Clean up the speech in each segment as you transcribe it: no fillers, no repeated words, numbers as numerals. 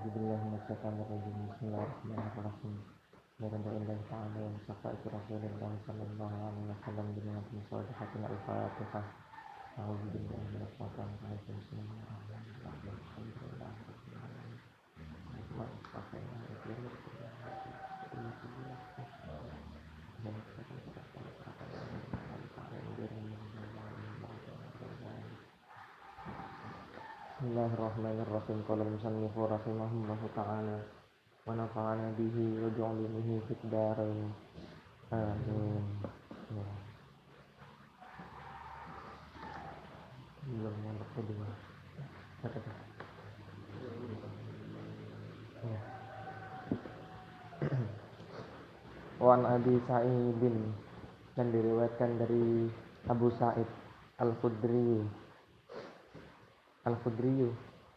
A'udzubillahi minasyaitonirrajim. Bismillahirrahmanirrahim. Bismillahirrahmanirrahim. Ta'ala wa syafa'atu Rasulillah sallallahu alaihi wasallam bi ni'matin shalihatin al-Fatihah. A'udzubillahi minasyaitonir rajim. Bismillahirrahmanirrahim. Alhamdulillahirabbil alamin. Bismillahirrahmanirrahim. Qala al-musannifu rahimahullahu ta'ala wa nafa'ana bihi wa bi'ulumihi fid dharain. Amin. Belum yang kedua. Wan Abi Sa'idin, dan diriwayatkan dari Abu Sa'id Al-Khudri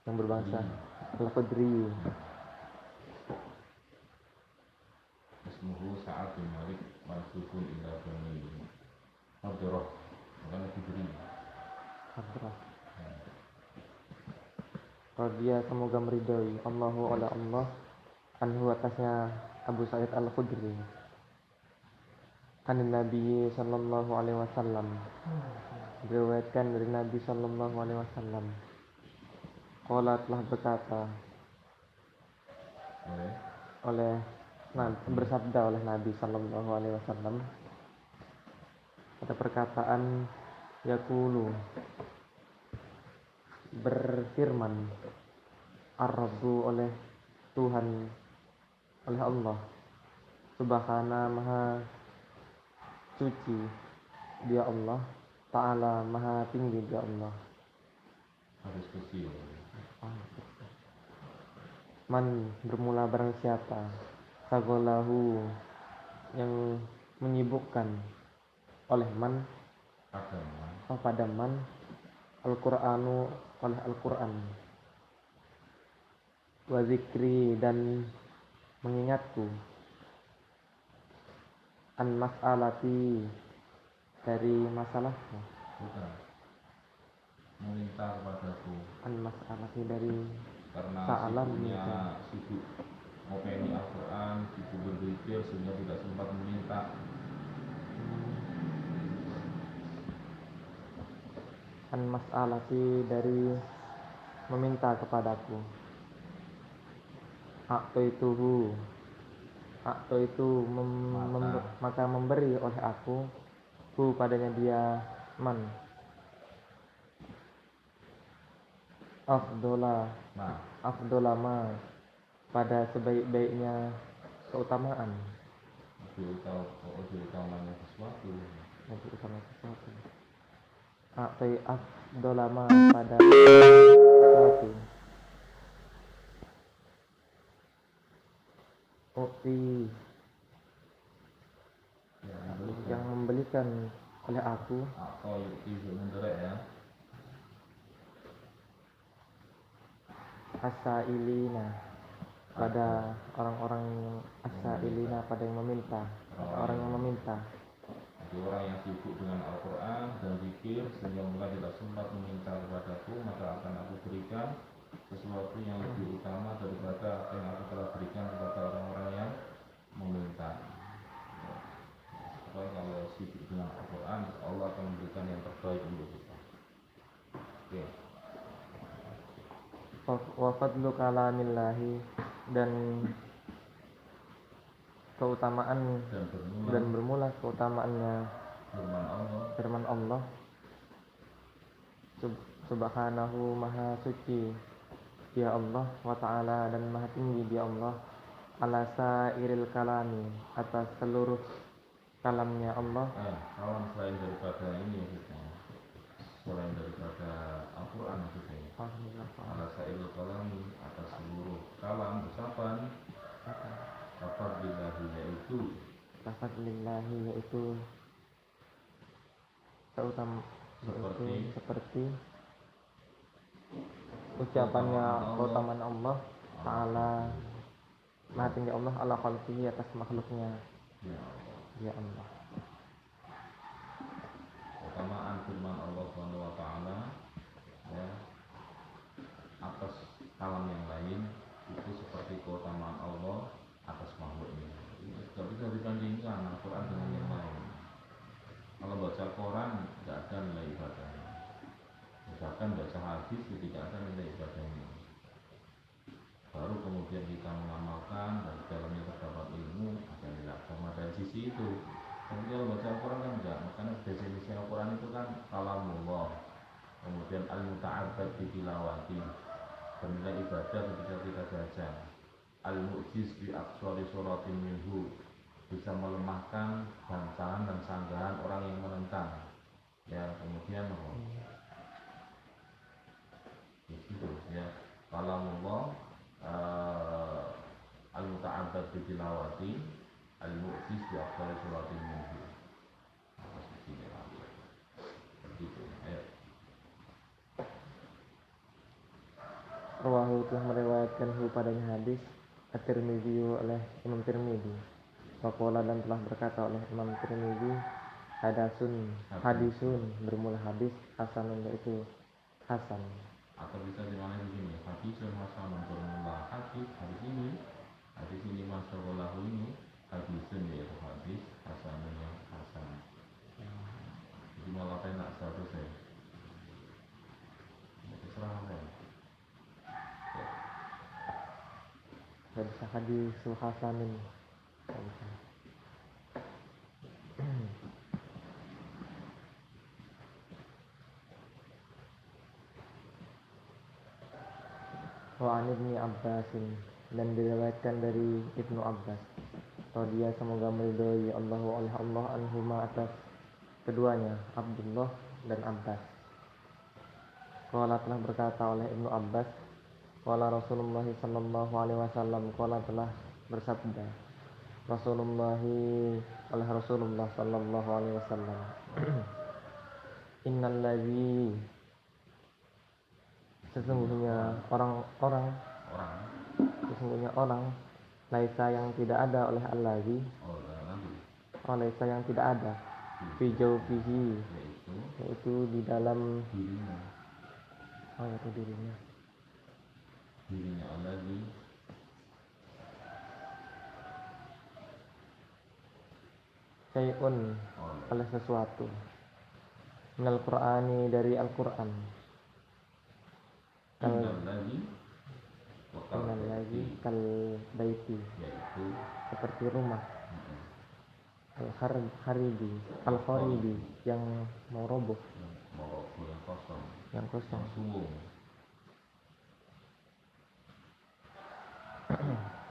yang berbangsa Al-Khudri. Ismuhu Sa'ad bin Malik mansubun ila bani Hadrah, bukan Khudri. Hadrah. Radhiya, semoga meridai Allahu ala Allah anhu, atasnya Abu Sa'id Al-Khudri. An Nabi sallallahu alaihi wasallam, diriwayatkan dari Nabi sallallahu alaihi wasallam. Qala, telah berkata bersabda oleh Nabi sallallahu alaihi wasallam, ada perkataan yaqulu, berfirman, Ar-Rabbu, oleh Tuhan, oleh Allah, Subhana, maha suci dia Allah, Ta'ala, maha tinggi dia Allah. Harus kecil. Man, bermula barang siapa, sagolahu, yang menyibukkan, oleh man, pada man, Al-Qur'anu, oleh Al-Qur'an, wa zikri, dan mengingatku, an mas'alati, dari masalahku, meminta kepadaku, an mas'alati, dari karena sa'alam, sibuknya sibuk ngopeni Al-Quran, sibuk berpikir sehingga tidak sempat meminta. An mas'alati, dari meminta kepadaku. A'toituhu, maka memberi oleh aku, hu, padanya dia man, afdola ma, pada sebaik-baiknya keutamaan, utamanya sesuatu. Atoi afdola ma, pada sesuatu. Ukti, yang membelikan oleh aku, atau itu menderek ya, asailina, pada orang-orang yang asailina, pada yang meminta, orang yang meminta. Jadi orang yang sibuk dengan Al-Quran dan zikir sehingga mereka tidak sempat meminta kepadaku, maka akan aku berikan sesuatu yang lebih utama daripada apa yang aku telah berikan kepada orang-orang yang meminta. Supaya kalau sibuk dengan Al-Quran, Allah akan memberikan yang terbaik untuk kita. Oke. Wa fadlu kalamillahi, dan keutamaan dan bermula keutamaannya firman Allah, Subhanahu, maha suci dia Allah, wa ta'ala, dan maha tinggi dia Allah, ala sairil kalami, atas seluruh kalamnya Allah. Kalam selain daripada ini maksudnya, selain daripada Al-Quran maksudnya. Ala sairil kalami, atas seluruh kalam, ucapan. Lafaz lillahi, yaitu seperti ucapannya keutamaan Allah Ta'ala, maha tinggi Allah, ala khalqihi, atas makhluknya ya Allah. Keutamaan firman Allah Subhanahu wa Ta'ala ya, atas kalam yang lain itu keutamaan Allah atas makhluknya. Tidak bisa dibandingkan Al-Quran dengan yang lain. Kalau baca Quran tidak ada nilai ibadahnya. Misalkan baca hadis tidak ada nilai ibadahnya. Baru kemudian kita mengamalkan dan di dalamnya terdapat ilmu, ada nilai agama dari sisi itu. Tapi kalau baca Al-Quran kan enggak. Makanya definisi Al-Quran itu kan kalamullah, kemudian al-muta'abbad bi tilawati, bernilai ibadah ketika kita baca. Al-mu'jiz bi aqsari suratin minhu, bisa melemahkan bantahan dan sanggahan orang yang menentang. Ya, kemudian itu ya, kalamullah, al-muta'abbad bi tilawati, al-mu'jiz bi aqsari suratin minhu. Begitu. Ayo. Rawahu telah meriwayatkan padanya hadis At-Tirmidzi oleh Imam Tirmidzi. Waqala dan telah berkata oleh Imam Tirmidzi, hadisun bermula hadis hasanun, yaitu hasan. Atau bisa dimana di sini hadisun hasanun bermula hadis ini masyaallah ini hadisun, yaitu hadis hasanun yang hasan. Jadi malah enak statusnya. Terserah apa. Bisa hadis hasanin. Wa an Ibnu Abbas, dan diriwayatkan dari Ibnu Abbas, dia semoga meridhoi Allahu oleh Allah anhuma atas keduanya, Abdullah dan Abbas. Qala telah berkata oleh Ibnu Abbas, qala Rasulullah sallallahu alaihi wasallam, qala telah bersabda Rasulullah sallallahu alaihi wasallam, innal ladzi, sesungguhnya orang laisa yang tidak ada oleh allazi, laisa yang tidak ada fi jawfihi, yaitu di dalam dirinya. itu dirinya allazi, syai'un oleh sesuatu, minal Qur'ani dari Al-Quran, lagi kal baiti, yaitu seperti rumah, al-kharibi yang mau roboh, yang kosong.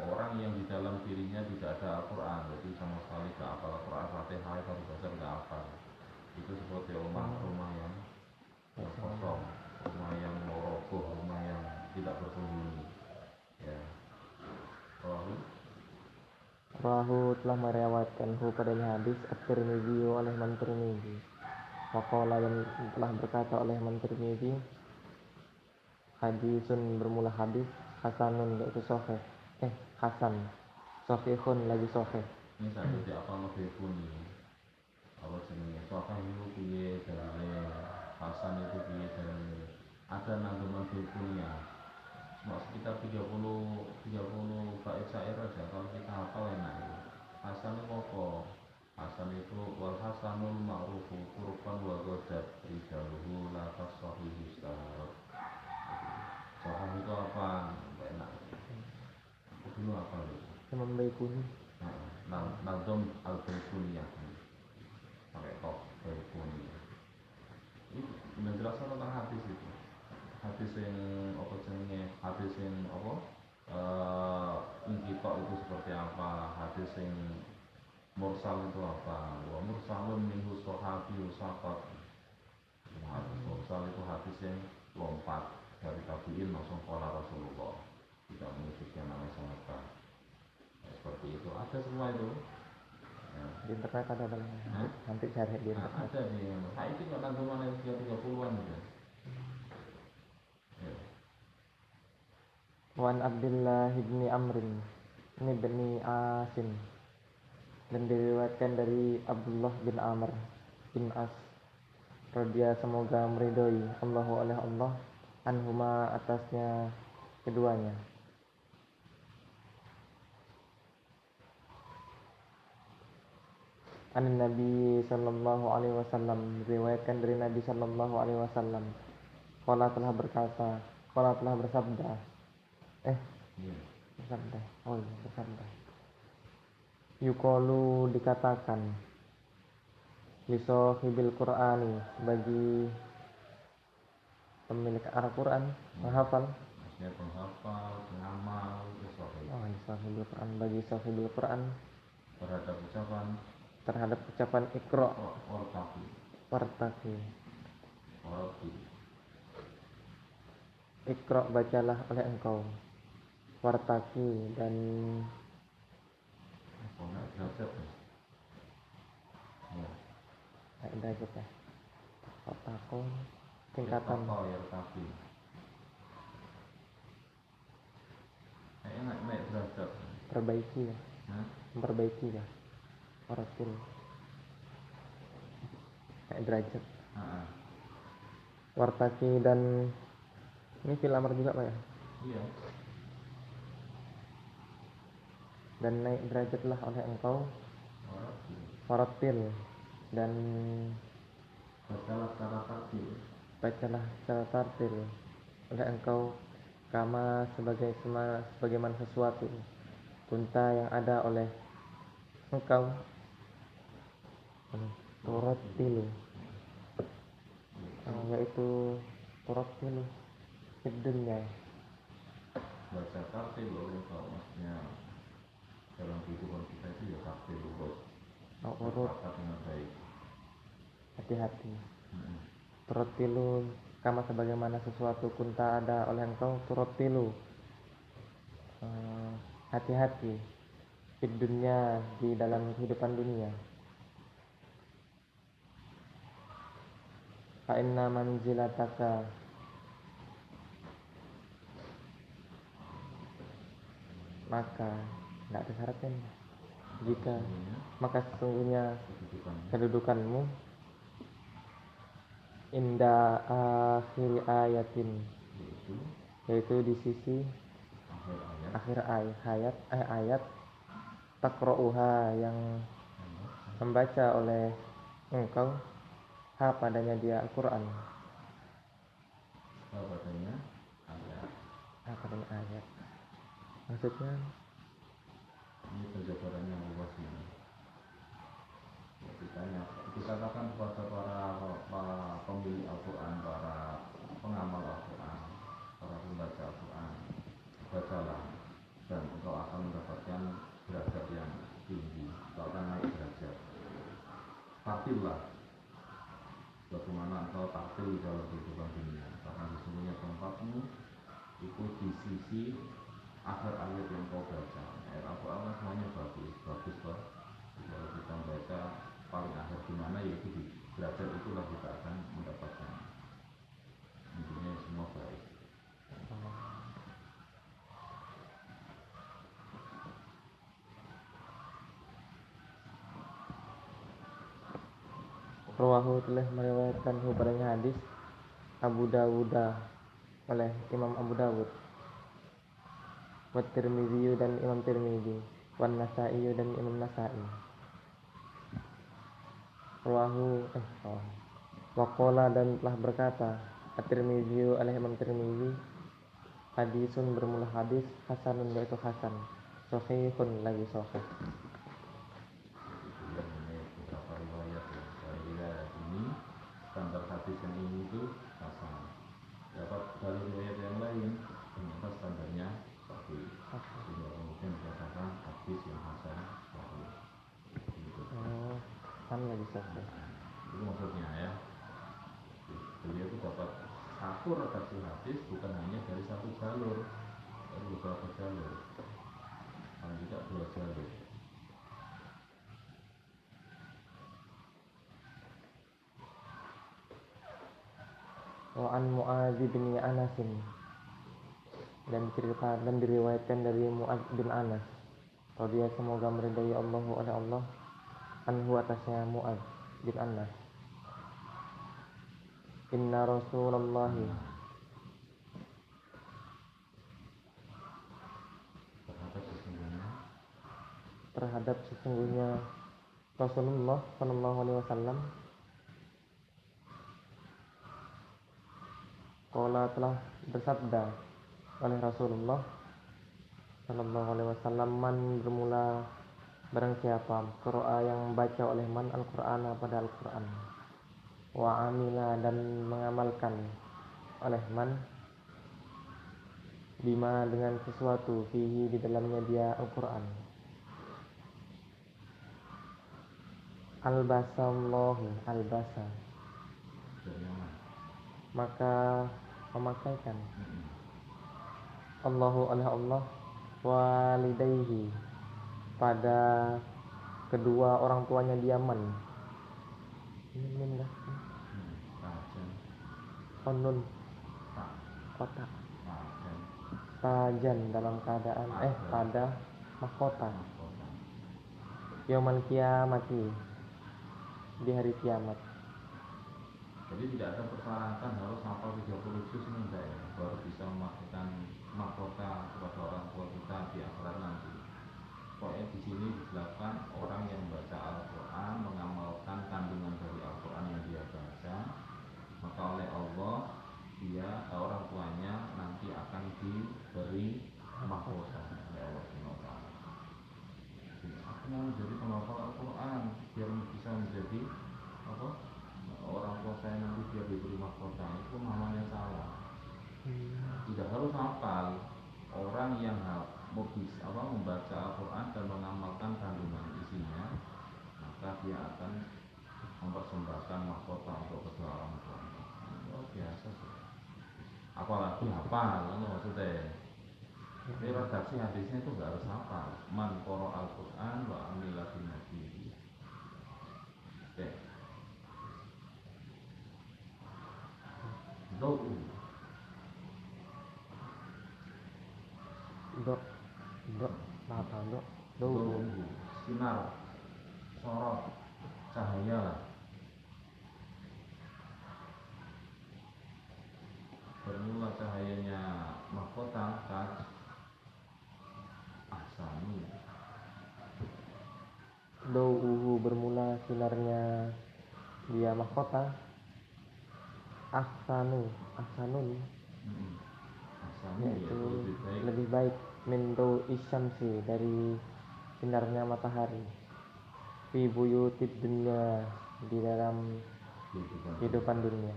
Orang yang di dalam dirinya tidak ada Al-Quran, jadi sama sekali tidak hafal Al-Quran, Fatihah baru baca tidak hafal. Itu seperti rumah yang kosong, rumah yang mau roboh, rumah yang tidak berpenghuni. Ya. Rahu telah meriwayatkan padanya hadis At-Tirmidzi oleh Imam Tirmidzi. Waqala dan telah berkata oleh Imam Tirmidzi, hadisun bermula hadis hasanun, yaitu sahih. Hasan, sahihun lagi sahih. Ini satu di apa lebih puni. Apa jenenge? Sahih itu piye dalile, hasan itu piye dalile. Ada nanggeman bukunya. Cuma sekitar 30 bait syair aja, kalau kita hafal enak itu. Hasan itu apa? Hasan itu wal hasanul ma'rufu turqan wa ghadat rijaluhu la tasahhihu sahab. Sahih itu apa? Enak. Dulu apa itu? Imam Baikuni. Nazom al-Baikuniyah. Pakai top Baikuni. Ini menjelaskan tentang hadis itu. Hadis yang apa jenenge? Hadis yang apa? Ingkitok itu seperti apa? Hadis yang mursal itu apa? Wa mursalun minhu sahabi usaqat. Hadis mursal itu hadis yang lompat dari tabi'in langsung qala Rasulullah, tidak menyebutkan nama sahabat. Seperti itu, ada semua itu ya. Di internet ada nanti cari di internet. Ada di itu nggak tanggungan yang 30-an gitu. Ya. Wan Abdullah ibni Amrin ini bani Asim, dan diriwayatkan dari Abdullah bin Amr bin As, radhiya semoga meridhoi Allahu oleh Allah anhuma atasnya keduanya. An Nabi sallallahu alaihi wasallam, diriwayatkan dari Nabi sallallahu alaihi wasallam, qala telah berkata, qala telah bersabda. Iya. Bersabda. Oh iya, bersabda. Yuqalu dikatakan li sahibil Qur'ani, bagi pemilik Al-Qur'an, menghafal. Maksudnya penghafal, pengamal, sesuatu Oh, li sahibil Qur'an, bagi sahibil Qur'an, terhadap ucapan terhadap ucapan Iqra, wartaqi, wartaqi. warati. Iqra, bacalah oleh engkau, wartaqi, dan Pokoknya derajat ya. derajat ya. Wartaqi, tingkatan. Wartaqi, wartaqi. Kayaknya naik derajat. Perbaiki ya, Hah? memperbaiki ya. Waratil, kayak derajat. Ah, Wartaki, dan ini fil amr juga Pak ya. iya. Dan naik derajatlah oleh engkau, Warati. waratil, dan Bacalah secara takdir. bacalah secara tartil oleh engkau, kama sebagaimana sesuatu kunta yang ada oleh engkau, turattilu, yaitu turattilu fid dunya. Baca takdir oleh kalau maksudnya dalam kehidupan kita itu ya takdir urut. Urut, Berkata dengan baik. hati-hati. Hmm. Turattilu, kama sebagaimana sesuatu kunta ada oleh engkau, turattilu, hati-hati fid dunya, di dalam kehidupan dunia. Fa inna manzilataka, maka tidak ada syaratnya nih. Jika Sesungguhnya maka sesungguhnya kehidupannya kedudukanmu inda akhiri ayatin, yaitu yaitu di sisi akhir ayat akhir ayat takra'uha, yang membaca oleh engkau, ha padanya dia Al-Quran, padanya ayat. ha padanya ayat. Maksudnya Ini penjabarannya yang luas ini. Dikatakan kepada para pemilik Al-Quran, para pengamal Al-Quran, para pembaca Al-Quran, bacalah dan engkau akan mendapatkan derajat yang tinggi, engkau akan naik derajat. Taktillah bagaimana engkau taktil dalam kehidupan dunia, karena sesungguhnya tempatmu itu di sisi akhir ayat yang kau baca. Ayat Al-Quran semuanya bagus toh. Kalau kita membaca paling akhir di mana, yaitu di derajat itulah kita akan mendapatkan. Intinya semua baik. Rawahu, telah meriwayatkan padanya hadis Abu Dawud, oleh Imam Abu Dawud, wa Tirmidzi, dan Imam Tirmidzi, wan Nasa'i, dan Imam Nasa'i. Rawahu waqala, dan telah berkata At-Tirmidzi, oleh Imam Tirmidzi, hadisun bermula hadis hasanun, yaitu hasan, sahihun, lagi sahih. Itu yang beberapa riwayat ya. Dari riwayat ini, standar hadis yang ini itu hasan. Dapat dari riwayat yang lain, ternyata standarnya sahih. Sehingga kemudian dikatakan hadis yang hasan sahih. Gitu. Kan lagi sahih. Itu maksudnya ya. Beliau itu dapat satu redaksi hadis bukan hanya dari satu jalur, dari beberapa jalur, paling tidak 2 jalur. Wa an Mu'adz bin Anas, dan diriwayatkan dari Mu'adz bin Anas, dia semoga meridai Allah oleh Allah, anhu, atasnya Mu'adz bin Anas, inna Rasulullah, Terhadap sesungguhnya terhadap sesungguhnya Rasulullah Shallallahu Alaihi Wasallam qala telah bersabda oleh Rasulullah Shallallahu Alaihi Wasallam, man bermula barang siapa qira'a yang membaca oleh man Al-Qur'an pada Al-Qur'an, wa amila dan mengamalkan oleh man bima dengan sesuatu fihi di dalamnya dia Al-Qur'an, albasallahu albasa dari mana? maka memakaikan Allahu oleh Allah walidayhi pada kedua orang tuanya dia man. Ini dah Tajan, onun tak, kota tajan, tajan dalam keadaan pada mahkota mahkota. yaumal kiamati di hari kiamat. Jadi tidak ada persyaratan harus hafal 30 juz enggak ya, baru bisa memakai mahkota kepada orang tua kita di akhirat nanti. Pokoknya di sini dijelaskan orang yang membaca Al-Quran, mengamalkan kandungan dari Al-Quran yang dia baca, maka oleh Allah dia orang tuanya nanti akan diberi mahkota oleh Allah Subhanahu wa taala. Aku mau menjadi penghafal Al-Quran biar bisa menjadi apa? Orang tua saya nanti biar diberi mahkota, itu namanya salah. Tidak harus hafal. Orang yang membaca Al-Quran dan mengamalkan kandungan isinya, maka dia akan mempersembahkan mahkota untuk kedua orang tua. Oh, biasa sih. Apalagi hafal, itu maksudnya. Tapi redaksi hadisnya itu nggak harus hafal. Man qara Al-Quran wa amila bihi. Oke. Dok apa dok Sinar, sorot, cahaya lah. Bermula cahayanya mahkota taj ahsani. Dauhu bermula sinarnya dia mahkota ahsanun Ahsani yaitu yaitu lebih baik min isyamsi dari sinarnya matahari fi buyutid dunya di dalam kehidupan dunia.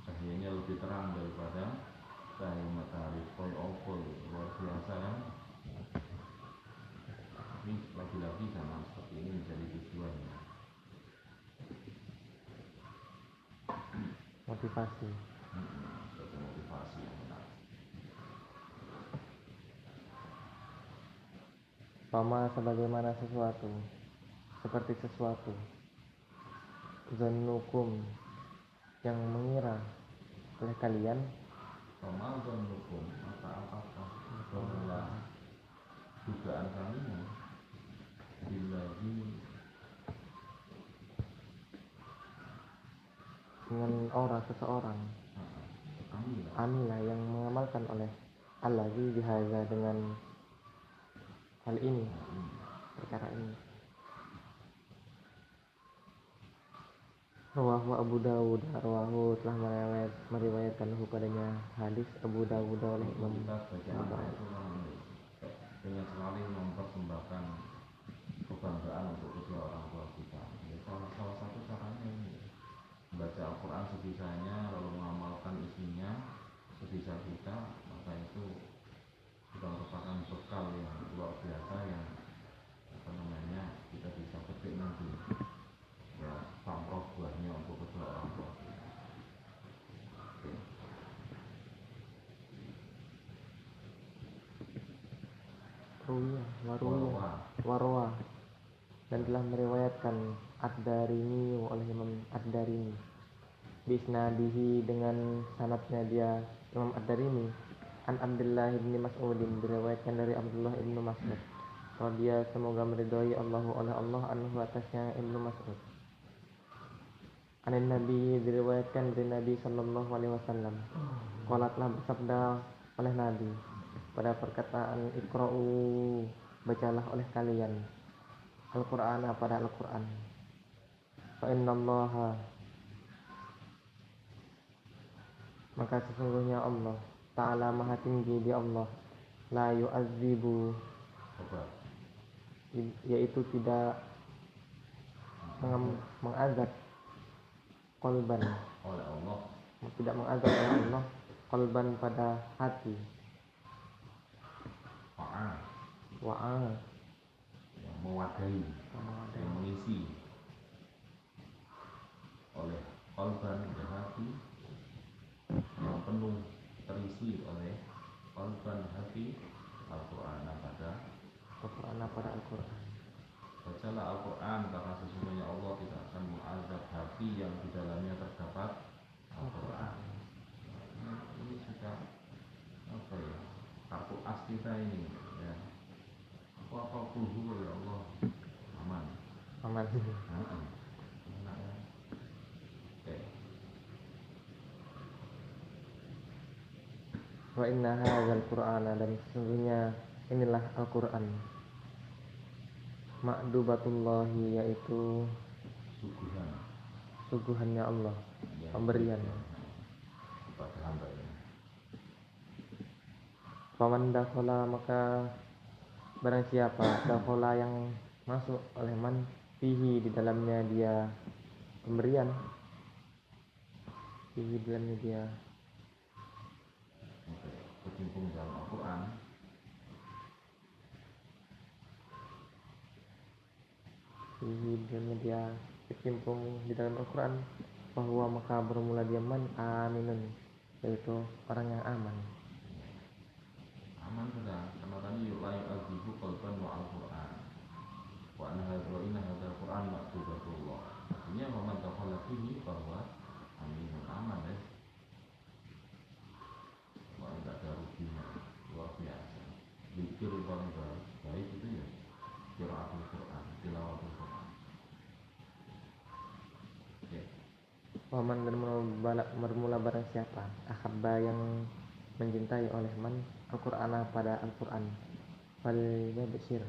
Cahayanya lebih terang daripada cahaya matahari. Opol luar biasa kan? Tapi lagi-lagi sama seperti ini menjadi tujuannya. Motivasi. Sebagai motivasi yang benar. Pama sebagaimana sesuatu, seperti sesuatu zannukum yang mengira oleh kalian Ramadan hukum apakah bahwa dugaan kalian billahi dengan seseorang amilah yang mengamalkan oleh allazi bihaza dengan hal ini, perkara ini. Rawahu Abu Dawud, rawahu telah meriwayatkan padanya hadis Abu Dawud oleh Imam kita sebagai anak itu dengan sekali mempersembahkan kebanggaan untuk kedua orang tua kita. Ya, salah satu caranya ini membaca Al-Quran sebisanya lalu mengamalkan isinya sebisa kita, maka itu sudah merupakan bekal yang luar biasa yang kita bisa petik nanti ya pamrok buahnya untuk kedua orang tua kita. Oke. Warwa dan telah meriwayatkan Ad-Darimi oleh Imam Ad-Darimi bisnadihi dengan sanadnya dia Imam Ad-Darimi an Abdullah bin Mas'udin, diriwayatkan dari Abdullah bin Mas'ud radhiyallahu semoga meridhai Allahu oleh Allah anhu atasnya Ibnu Mas'ud. Anin Nabi diriwayatkan dari Nabi sallallahu alaihi wasallam qala telah bersabda oleh Nabi pada perkataan iqra'u bacalah oleh kalian Al-Qur'an pada Al-Qur'an. Fa innallaha, maka sesungguhnya Allah Ta'ala maha tinggi di Allah, la yu'adzibu, Coba. yaitu tidak mengazab qalban, Oleh Allah. tidak mengazab oleh Allah qalban pada hati, wa'a, Yang mewadahi, yang mengisi. Oleh qalban pada hati, yang penuh terisi oleh qalban hati Al-Qur'an pada Al-Qur'an. Bacalah Al-Quran karena sesungguhnya Allah tidak akan mengazab hati yang di dalamnya terdapat Al-Quran. Ini sudah apa ya, kartu as kita ini ya. Apa kulhu ya Allah, aman. Enak ya. Oke. Wa inna hadzal Qur'ana, dan sesungguhnya inilah Al-Qur'an, ma'dubatullahi, yaitu suguhannya Allah, pemberian kepada hambanya. Faman dakhala, maka barang siapa dakhala yang masuk oleh man fihi, di dalamnya dia pemberian, fihi di dalamnya dia Berkecimpung dalam Al-Quran, fihi di dalamnya dia berkecimpung di dalam Al-Quran, bahwa maka bermula dia man aminun, yaitu orang yang aman. aman sudah, karena tadi layu azibu qalban wa Al-Quran wa anna hadzal Quran maktubatullah. Artinya Muhammad dakhala fihi bahwa aminun, aman ya. Wah, tidak ada ruginya, luar biasa. Zikir paling baik itu ya qiraatul Quran, tilawatul Quran. Oke. Waman, dan bermula barang siapa ahabba yang mencintai oleh man Al-Qur'ana pada Al-Qur'an, fal yabsir,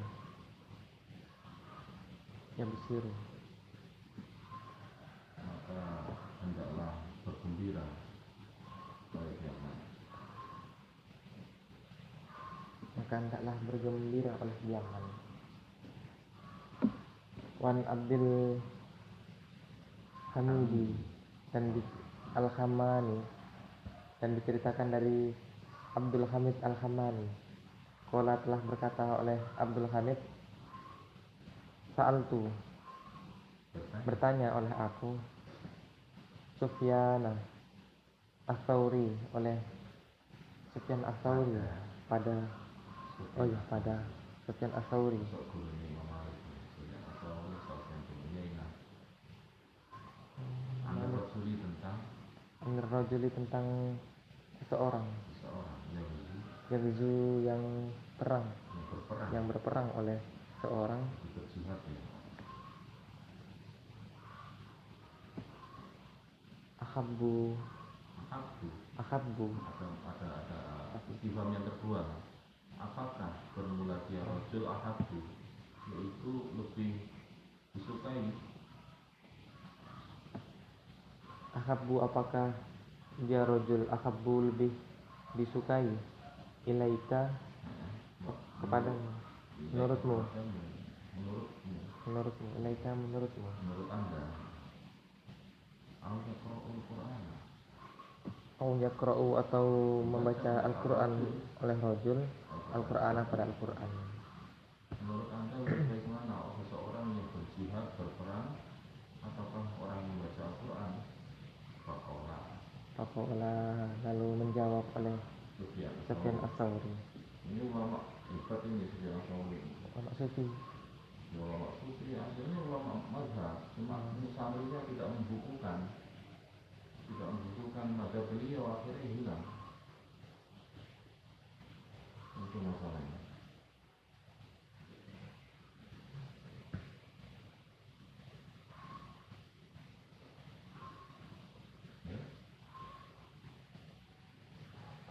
Maka hendaklah bergembira oleh dia. Wan Abdul Hamidi, dan Al-Hamani, dan diceritakan dari Abdul Hamid Al-Hamani, qala, telah berkata oleh Abdul Hamid, sa'altu, bertanya oleh aku, Sufyan Ats-Tsauri, oleh Sufyan Ats-Tsauri pada Sufyan Ats-Tsauri, Rajuli, tentang seseorang Yaghzu, yang berperang oleh seorang ahabbu ada istifham yang kedua. Apakah bermula dia rajul ahabbu, yaitu lebih disukai. ahabbu, apakah dia rajul ahabbu, lebih disukai, ilaika, kepadamu, menurutmu, ilaika, menurutmu, menurut Anda. Al-Qur'anul Quran, au yaqra'u, atau membaca Al-Qur'an oleh rajul Al-Qur'ana pada Al-Qur'an. menurut Anda lebih baik mana, seseorang yang berjihad, berperang, ataukah orang yang membaca Al-Quran? Faqala, lalu menjawab oleh Sufyan Ats-Tsauri. Ini ulama hebat ini, Sufyan Ats-Tsauri. Ulama sufi. Ulama sufi, akhirnya ulama mazhab, cuma santrinya tidak membukukan mazhab beliau, akhirnya hilang. Itu masalahnya.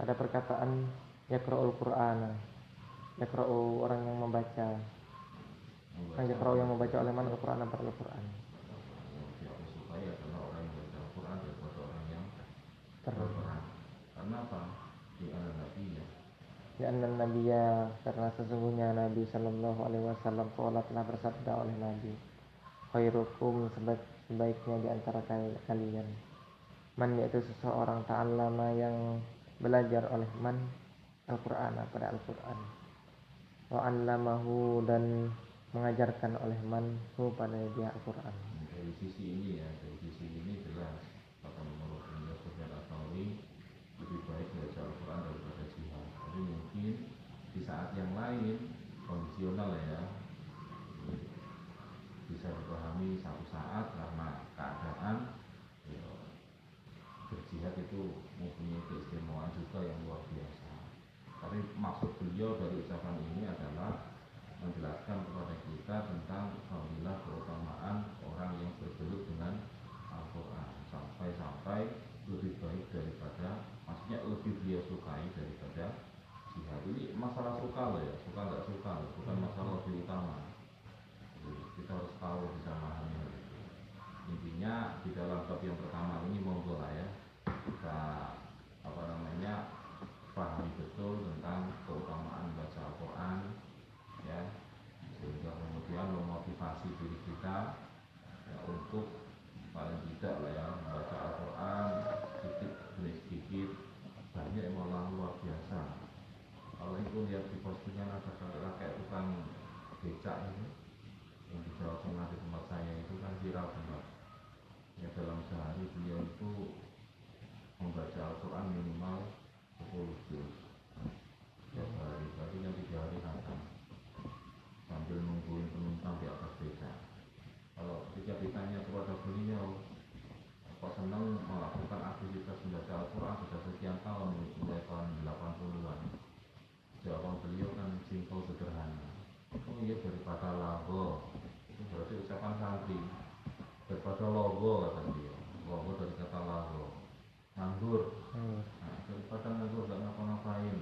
Pada perkataan yaqra'ul Qur'ana, yaqra'u, orang yang membaca, Yaqra'u yang membaca oleh man Al-Quran pada Al-Quran. Yang lebih aku sukai adalah orang yang membaca Al-Quran daripada orang yang Terus. berperang. Karena apa? Di Nabi ya. Ya anna Nabiya, karena sesungguhnya Nabi Sallallahu Alaihi Wasallam qala telah bersabda oleh Nabi, khairukum sebaiknya di antara kalian man, yaitu seseorang ta'allama yang belajar oleh man Al-Quran pada Al-Quran, wa 'allamahu dan mengajarkan oleh man hu pada dia Al-Quran. Dari sisi ini ya, dari sisi ini jelas kata menurut Ibnu Sufyan Ats-Tsauri lebih baik belajar Al-Quran daripada jihad. Tapi mungkin di saat yang lain kondisional ya, bisa dipahami satu saat karena keadaan ya, berjihad itu mempunyai keistimewaan juga yang luar biasa. Tapi maksud beliau dari ucapan ini adalah menjelaskan kepada kita tentang fadilah keutamaan orang yang bergelut dengan Al-Quran, sampai lebih baik daripada, maksudnya lebih beliau sukai daripada jihad. Ini masalah suka loh ya, suka nggak suka loh, bukan masalah lebih utama. Jadi, kita harus tahu bisa memahami hal itu. Intinya di dalam bab yang pertama ini monggo lah ya, kita pahami betul tentang keutamaan baca Al-Quran ya, sehingga kemudian memotivasi diri kita ya, untuk paling tidak lah ya membaca Al-Quran sedikit demi sedikit, banyak yang malah luar biasa. Kalau itu lihat di postingan ada kakek tukang becak itu yang di Jawa Tengah di tempat saya itu kan viral banget ya, dalam sehari beliau itu membaca Al-Quran minimal 10 juz setiap hari, berarti yang 3 hari hatam sambil nungguin penumpang di atas beca. Kalau ketika ditanya kepada beliau kok senang melakukan aktivitas membaca Al-Quran sudah sekian tahun, mulai tahun 80-an, jawaban beliau kan simpel sederhana, oh iya daripada lago, itu berarti ucapan santri, daripada logo kata beliau, logo dari kata lago, nganggur, nah, daripada nganggur gak ngapa-ngapain.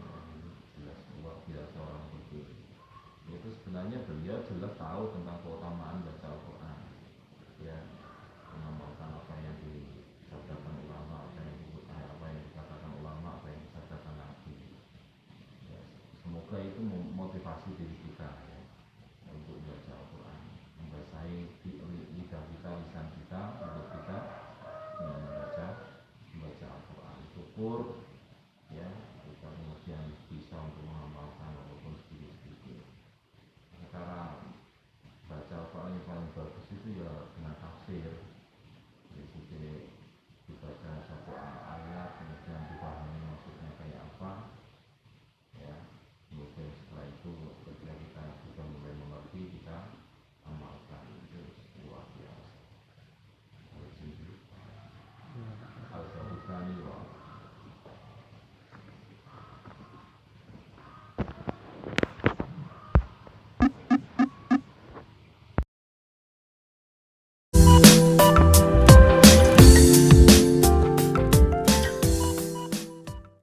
Jelas luar biasa orang itu. Itu sebenarnya beliau jelas tahu tentang keutamaan baca Al-Quran ya, mengamalkan apa yang disabdakan ulama, apa yang dikatakan ulama, apa yang disabdakan Nabi ya. Semoga itu memotivasi diri kita ya, untuk baca Al-Quran, membasahi lidah kita, lisan kita, mulut kita dengan membaca Al-Quran. Syukur